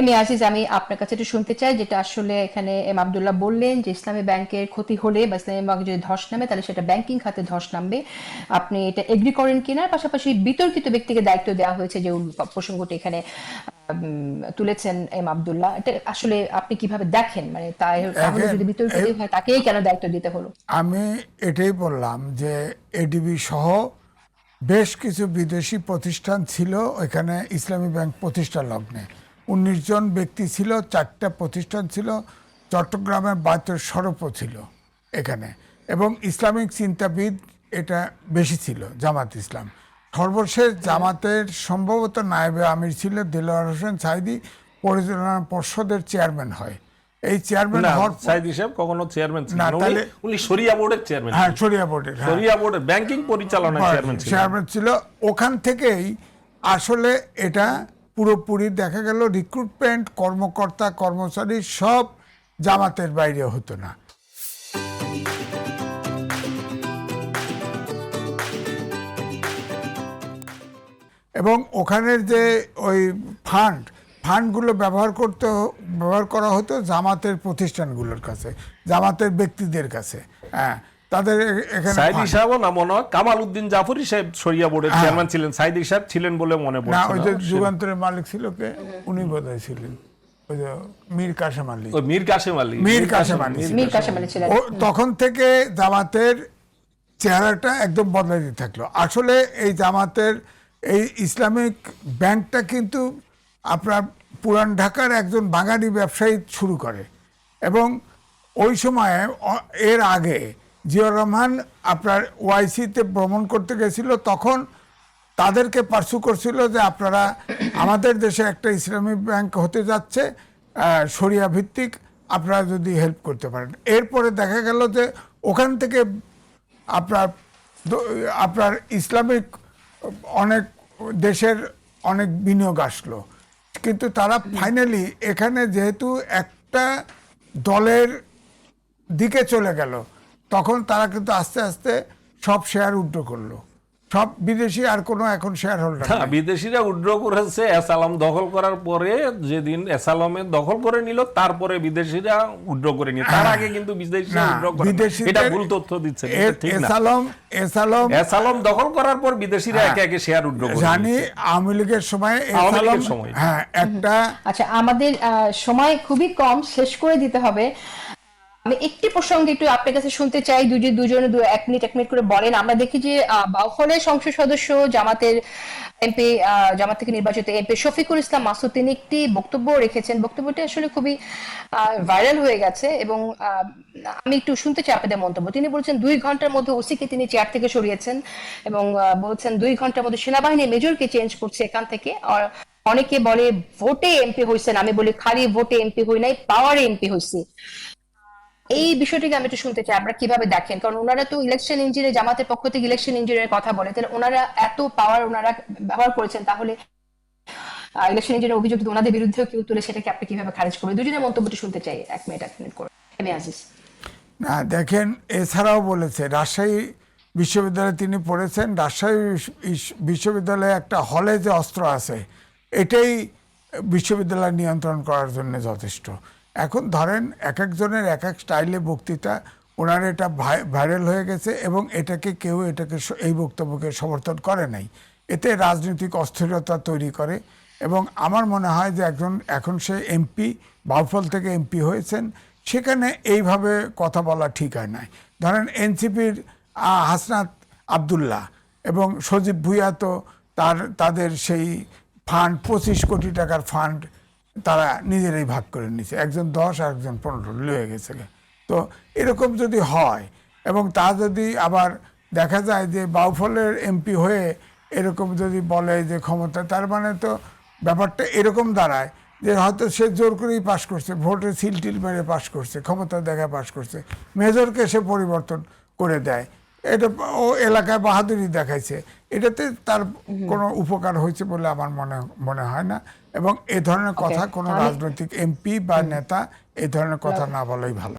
M A Aziz, আমি আপনার কাছে একটু শুনতে চাই যেটা আসলে এখানে এম আব্দুল্লাহ বললেন যে ইসলামী ব্যাংকের ক্ষতি হলে বা ইসলামী ব্যাংকে যদি ধস নামে তাহলে সেটা ব্যাংকিং খাতে ধস নামবে। আপনি এটা এগ্রি করেন কিনা? পাশাপাশি বিতর্কিত ব্যক্তিকে দায়িত্ব দেওয়া হয়েছে যে প্রসঙ্গটি এখানে তুলেছেন এম আব্দুল্লাহ, এটা আসলে আপনি কিভাবে দেখেন? মানে তাহলে এখন যদি বিতর্কিত হয় তাকেই কেন দায়িত্ব দিতে হলো? আমি এটাই বললাম যে এডিবি সহ বেশ কিছু বিদেশি প্রতিষ্ঠান ছিল এখানে ইসলামী ব্যাংক প্রতিষ্ঠা লগ্নে। ১৯ জন ব্যক্তি ছিল, 4টা প্রতিষ্ঠান ছিল, চট্টগ্রামের বায়তুল শরফও ছিল এখানে, এবং ইসলামিক চিন্তাবিদ এটা বেশি ছিল, জামাত ইসলাম। সর্বশেষ জামাতের সম্ভবত নায়েবে আমির ছিল দেলোয়ার হোসেন সাইদি, পরিচালনা পর্ষদের চেয়ারম্যান হয়। এই চেয়ারম্যান হওয়ার সাইদ হিসাব কখনো চেয়ারম্যান ছিলেন না, না, তাহলে উনি শরিয়া বোর্ডের চেয়ারম্যান। হ্যাঁ, শরিয়া বোর্ডের, হ্যাঁ, শরিয়া বোর্ডের ব্যাংকিং পরিচালনার চেয়ারম্যান ছিল। ওখান থেকেই আসলে এটা পুরোপুরি দেখা গেল রিক্রুটমেন্ট, কর্মকর্তা কর্মচারী সব জামাতের বাইরে হতো না। এবং ওখানের যে ওই ফান্ডগুলো ব্যবহার করা হতো জামাতের প্রতিষ্ঠানগুলোর কাছে, জামাতের ব্যক্তিদের কাছে। হ্যাঁ, তাদের এখানে সাইদি সাহেবও না, মনে হয় কামাল উদ্দিন জাফরি সাহেব শরিয়া বোর্ডের চেয়ারম্যান ছিলেন। সাইদি সাহেব ছিলেন বলে মনে না, পড়ছে ওই যে যুগান্তরের মালিক ছিল কে, উনি বোধহয় ছিলেন, ওই যে মীর কাসেম আলী। মীর কাসেম আলী ছিলেন। তখন থেকে জামাতের চেহারাটা একদম বদলাতে থাকলো। আসলে এই জামাতের এই ইসলামিক ব্যাংকটা কিন্তু আপনার পুরান ঢাকার একজন বাঙালি ব্যবসায়ী শুরু করে, এবং ওই সময়ে এর আগে জিয়াউর রহমান আপনার ওআইসিতে ভ্রমণ করতে গেছিল, তখন তাদেরকে পার্সু করছিল যে আপনারা আমাদের দেশে একটা ইসলামী ব্যাংক হতে যাচ্ছে শরিয়া ভিত্তিক, আপনারা যদি হেল্প করতে পারেন। এরপরে দেখা গেল যে ওখান থেকে আপনার ইসলামিক অনেক দেশের অনেক বিনিয়োগ আসলো, কিন্তু তারা ফাইনালি এখানে যেহেতু একটা দলের দিকে চলে গেল, তখন তারা কিন্তু আস্তে আস্তে সব শেয়ার উইথড্র করলো। সব বিদেশি আর কোনো এখন শেয়ার হোল্ডার না। বিদেশিরা উইথড্র করেছে এসালাম দখল করার পরে। যেদিন এসালামে দখল করে নিল তারপরে বিদেশিরা উইথড্র করে নিল, তার আগে কিন্তু বিদেশিরা উইথড্র করে না। এটা ভুল তথ্য দিচ্ছে, ঠিক না? এসালাম দখল করার পর বিদেশিরা একে একে শেয়ার উইথড্র করে। জানি আওয়ামী লীগের সময়, হ্যাঁ, একটা। আচ্ছা, আমাদের সময় খুবই কম, শেষ করে দিতে হবে। আমি একটি প্রসঙ্গে একটু আপনার কাছে শুনতে চাই, দুজনে 1 মিনিট করে বলেন। আমরা দেখি যে বাউফলের সংসদ সদস্য জামাতের এমপি, জামাত থেকে নির্বাচিত এমপি শফিকুল ইসলাম মাসুদ, তিনি একটি বক্তব্য রেখেছেন। বক্তব্যটি আসলে খুবই ভাইরাল হয়ে গেছে, এবং আমি একটু শুনতে চাই আপনাদের মন্তব্য। তিনি বলছেন 2 ঘন্টার মধ্যে ওসিকে তিনি চেয়ার থেকে সরিয়েছেন, এবং বলছেন 2 ঘন্টার মধ্যে সেনাবাহিনী মেজরকে চেঞ্জ করছে এখান থেকে। অনেকে বলে ভোটে এমপি হয়েছেন, আমি বলি খালি ভোটে এমপি হই নাই, পাওয়ারে এমপি হয়েছি। এই বিষয়টিকে আমি একটু শুনতে চাই, আপনারা কিভাবে দেখেন? কারণ ওনারা তো ইলেকশন ইঞ্জিনিয়ার, জামাতের পক্ষ থেকে ইলেকশন ইঞ্জিনিয়ারের কথা বলে, তাহলে ওনারা এত পাওয়ার ওনারা ব্যবহার করেছেন, তাহলে ইলেকশন ইঞ্জিনিয়ার অভিযোগ যদি ওনাদের বিরুদ্ধেও কেউ তুলে, সেটাকে আপনি কিভাবে খারিজ করবেন? দুজনের মন্তব্যটি শুনতে চাই, 1 মিনিট করে। M A Aziz. না, দেখেন, এছাড়াও বলেছে রাজশাহী বিশ্ববিদ্যালয়ে তিনি পড়েছেন, রাজশাহী বিশ্ববিদ্যালয়ে একটা হলে যে অস্ত্র আছে এটাই বিশ্ববিদ্যালয় নিয়ন্ত্রণ করার জন্য যথেষ্ট। এখন ধরেন এক একজনের এক এক স্টাইলে বক্তৃতা, ওনার এটা ভাইরাল হয়ে গেছে, এবং এটাকে এই বক্তব্যকে সমর্থন করে নাই। এতে রাজনৈতিক অস্থিরতা তৈরি করে, এবং আমার মনে হয় যে এখন সে এমপি, বাউফল থেকে এমপি হয়েছেন, সেখানে এইভাবে কথা বলা ঠিক হয় নাই। ধরেন এনসিপির হাসনাত আবদুল্লাহ এবং সজীব ভুইয়া তো তাদের সেই ফান্ড, 25 কোটি টাকার ফান্ড তারা নিজেরাই ভাগ করে নিছে, একজন 10 আর একজন 15 লয়ে গেছে। তো এরকম যদি হয়, এবং তা যদি আবার দেখা যায় যে বাউফলের এমপি হয়ে এরকম যদি বলে যে ক্ষমতা, তার মানে তো ব্যাপারটা এরকম দাঁড়ায় যে হয়তো সে জোর করেই পাশ করছে, ভোটে সিলটিল মেরে পাশ করছে, ক্ষমতা দেখা পাশ করছে, মেজরকে সে পরিবর্তন করে দেয়। এটা ও এলাকায় বাহাদুরি দেখাইছে, এটাতে তার কোনো উপকার হয়েছে বলে আমার মনে হয় না। এবং এ ধরনের কথা কোনো রাজনৈতিক এমপি বা নেতা এই ধরনের কথা না বলাই ভালো।